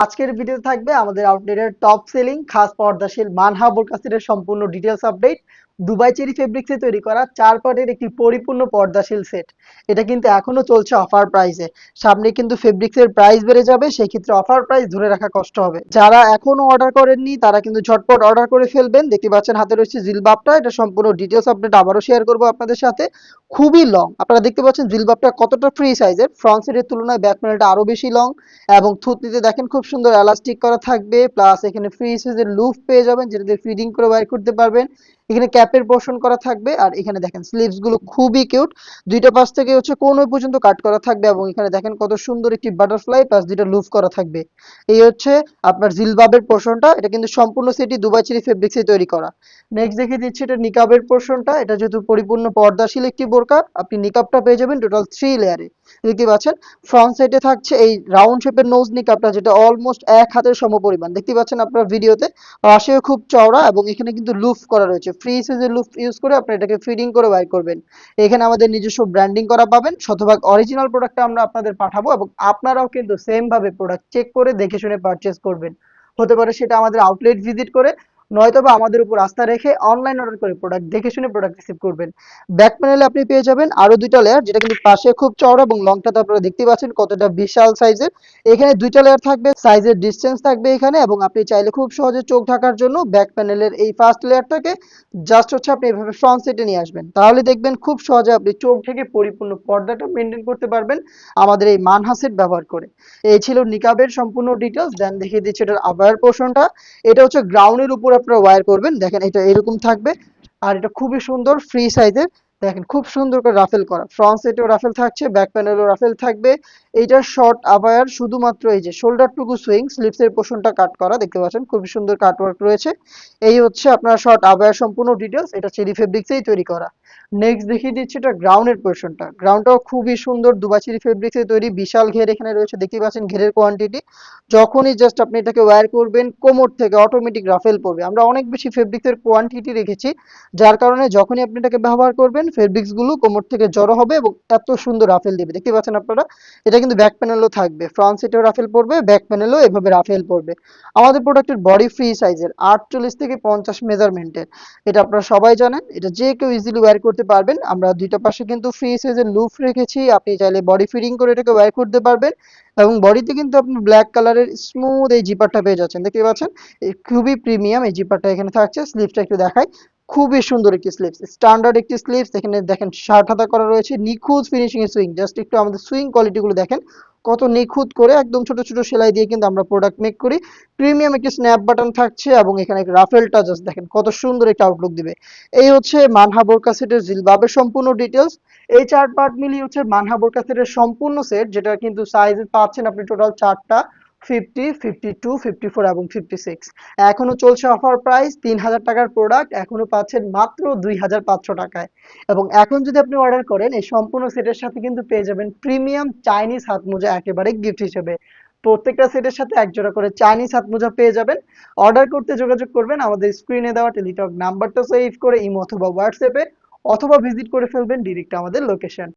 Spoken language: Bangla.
আজকের ভিডিওতে থাকবে আমাদের আউটলেটের টপ সেলিং খাস পর্দাশীল মানহা বোরকা সেটের সম্পূর্ণ ডিটেলস আপডেট। দুবাই চেরি ফেব্রিক্সে তৈরি করা 4 পার্টের একটি পরিপূর্ণ পর্দাশীল সেট। এটা কিন্তু এখনো চলছে অফার প্রাইসে। সামনে কিন্তু ফেব্রিক্সের প্রাইস বেড়ে যাবে, সেই ক্ষেত্রে অফার প্রাইস ধরে রাখা কষ্ট হবে। যারা এখনো অর্ডার করেননি তারা কিন্তু ঝটপট অর্ডার করে ফেলবেন। দেখতে পাচ্ছেন হাতে রয়েছে জিলবাবটা, এটা সম্পূর্ণ ডিটেলস আপডেট আবারও শেয়ার করবো আপনাদের সাথে। খুবই লং, আপনারা দেখতে পাচ্ছেন জিলবাবটা কতটা ফ্রি সাইজের, ফ্রন্ট সাইডের তুলনায় ব্যাক প্যানেলটা আরো বেশি লং এবং থুতনিতে দেখেন খুব সুন্দর এলাস্টিক করা থাকবে, প্লাস এখানে ফ্রি সাইজের লুফ পেয়ে যাবেন যেটা দিয়ে ফিডিং করে বাইর করতে পারবেন। এখানে ক্যাপের পোর্শন করা থাকবে, আর এখানে দেখেন স্লিভস গুলো খুবই কিউট, দুইটা পাশ থেকে হচ্ছে কোন পর্যন্ত কাট করা থাকবে এবং এখানে দেখেন কত সুন্দর একটি বাটারফ্লাই প্লাস দুইটা লুফ করা থাকবে। এই হচ্ছে আপনার জিলবাবের পোর্শনটা, এটা কিন্তু সম্পূর্ণ সেটই দুবাই চেরি ফেব্রিক্সে তৈরি করা। নেক্সট দেখিয়ে দিচ্ছি এটা নিকাবের পোর্শনটা, এটা যেহেতু পরিপূর্ণ পর্দাশীল একটি বোরকা, আপনি নিকাবটা পেয়ে যাবেন টোটাল 3 লেয়ারে। দেখতে পাচ্ছেন ফ্রন্ট সাইডে থাকছে এই রাউন্ড শেপের নোজ নিকাবটা, যেটা অলমোস্ট এক হাতের সমপরিমাণ দেখতে পাচ্ছেন আপনার ভিডিওতে। পাশেও খুব চওড়া এবং এখানে কিন্তু লুফ করা রয়েছে, ফ্রি সাইজের লুফ ইউজ করে আপনি এটাকে ফিডিং করে বাইর করবেন। এখানে আমাদের নিজস্ব ব্র্যান্ডিং করা পাবেন, শতভাগ অরিজিনাল প্রোডাক্টটা আমরা আপনাদের পাঠাবো এবং আপনারাও কিন্তু সেম ভাবে প্রোডাক্ট চেক করে দেখে শুনে পারচেজ করবেন। হতে পারে সেটা আমাদের আউটলেট ভিজিট করে, নয়তোবা আমাদের উপর আস্থা রেখে অনলাইন অর্ডার করে প্রোডাক্ট দেখে শুনে প্রোডাক্ট রিসিভ করবেন। ব্যাক প্যানেলে আপনি পেয়ে যাবেন আরো দুইটা লেয়ার, যেটা কিন্তু পাশে খুব চওড়া এবং লংটা তো আপনারা দেখতে পাচ্ছেন কতটা বিশাল সাইজের। এখানে দুইটা লেয়ার থাকবে, সাইজের ডিসটেন্স থাকবে এখানে, এবং আপনি চাইলে খুব সহজে চোখ ঢাকার জন্য ব্যাক প্যানেলের এই ফার্স্ট লেয়ারটাকে জাস্ট হচ্ছে আপনি এভাবে ফ্রন্ট সাইডে নিয়ে আসবেন, তাহলে দেখবেন খুব সহজে আপনি চোখ থেকে পরিপূর্ণ পর্দাটা মেনটেন করতে পারবেন আমাদের এই মানহা সেট ব্যবহার করে। এই ছিল নিকাবের সম্পূর্ণ ডিটেলস। দেন দেখিয়ে দিচ্ছি এটার আবায়ার পোর্শনটা। এটা হচ্ছে গ্রাউন্ডের উপর আপনারা ওয়্যার করবেন, দেখেন এটা এরকম থাকবে। আর এটা খুবই সুন্দর ফ্রি সাইজের, দেখেন খুব সুন্দর করে রাফেল করা, ফ্রন্ট সাইডেও রাফেল থাকছে, ব্যাক প্যানেলও রাফেল থাকবে। এইটার শর্ট আবায়ার শুধুমাত্র এই যে শোল্ডারটুকু সুইং, স্লিভসের পোর্শনটা কাট করা, দেখতে পাচ্ছেন খুবই সুন্দর কাটওয়ার্ক রয়েছে। এই হচ্ছে আপনার শর্ট আবায়ার সম্পূর্ণ ডিটেলস, এটা চেরি ফেব্রিক্সেই তৈরি করা। নেক্সট দেখিয়ে দিচ্ছি এটা গ্রাউন্ডের পোর্শনটা। গ্রাউন্ডটাও খুবই সুন্দর, দুবাই চেরি ফেব্রিক্সে তৈরি, বিশাল ঘের এখানে রয়েছে, দেখতে পাচ্ছেন ঘেরের কোয়ান্টিটি। যখনই জাস্ট আপনি এটাকে ওয়্যার করবেন কোমর থেকে অটোমেটিক রাফেল পড়বে। আমরা অনেক বেশি ফেব্রিক্সের কোয়ান্টিটি রেখেছি, যার কারণে যখনই আপনি এটাকে ব্যবহার করবেন ফেব্রিক্স গুলো কোমর থেকে জড়ো হবে এবং এত সুন্দর রাফেল দিবে, দেখতে পাচ্ছেন আপনারা। এটা কিন্তু ব্যাক প্যানেলও থাকবে, ফ্রন্ট সাইডেও রাফেল পড়বে, ব্যাক প্যানেলও এভাবে রাফেল পড়বে। আমাদের প্রোডাক্টের বডি ফ্রি সাইজের 48 থেকে 50 মেজারমেন্টের, এটা আপনারা সবাই জানেন, এটা যে কেউ ইজিলি ওয়্যার করতে পারবেন। আমরা দুইটা পাশে কিন্তু ফ্রি সাইজের লুফ রেখেছি, আপনি চাইলে বডি ফিটিং করে এটাকে ওয়্যার করতে পারবেন। এবং বডিতে কিন্তু আপনি ব্ল্যাক কালারের স্মুথ এই জিপারটা পেয়ে যাচ্ছেন, দেখতে পাচ্ছেন খুবই প্রিমিয়াম এই জিপারটা এখানে থাকছে। স্লিভসটা একটু দেখাই, খুবই সুন্দর একটি স্লিভস, স্ট্যান্ডার্ড একটি স্লিভস। এখানে দেখেন শার্ট হাতা করা রয়েছে, নিখুঁত ফিনিশিং এর সুইং, জাস্ট একটু আমাদের সুইং কোয়ালিটি গুলো দেখেন কত নিখুঁত করে একদম ছোট ছোট সেলাই দিয়ে কিন্তু আমরা প্রোডাক্ট মেক করি। প্রিমিয়াম একটি স্ন্যাপ বাটন থাকছে এবং এখানে রাফেলটা জাস্ট দেখেন কত সুন্দর একটা আউটলুক দিবে। এই হচ্ছে মানহা বোরকা সেটের জিলবাবের সম্পূর্ণ ডিটেলস। এই 4 পার্ট মিলিয়ে হচ্ছে মানহা বোরকা সেটের সম্পূর্ণ সেট, যেটা কিন্তু সাইজ পাচ্ছেন আপনি টোটাল 4টা, 50, 52, 54 এবং 56। এখনো চলছে অফার প্রাইস, 3000 টাকার প্রোডাক্ট এখনো পাচ্ছেন মাত্র 2500 টাকায়। এবং এখন যদি আপনি অর্ডার করেন এই সম্পূর্ণ সেটের সাথে কিন্তু পেয়ে যাবেন প্রিমিয়াম চাইনিজ হাত মোজা একেবারে গিফট হিসেবে। প্রত্যেকটা সেটের সাথে এক জোড়া করে চাইনিজ হাত মোজা পেয়ে যাবেন। অর্ডার করতে যোগাযোগ করবেন আমাদের স্ক্রিনে দেওয়া টেলিটক নাম্বারটা সেভ করে ইমো অথবা হোয়াটসঅ্যাপে, অথবা ভিজিট করে ফেলবেন ডিরেক্ট আমাদের লোকেশন।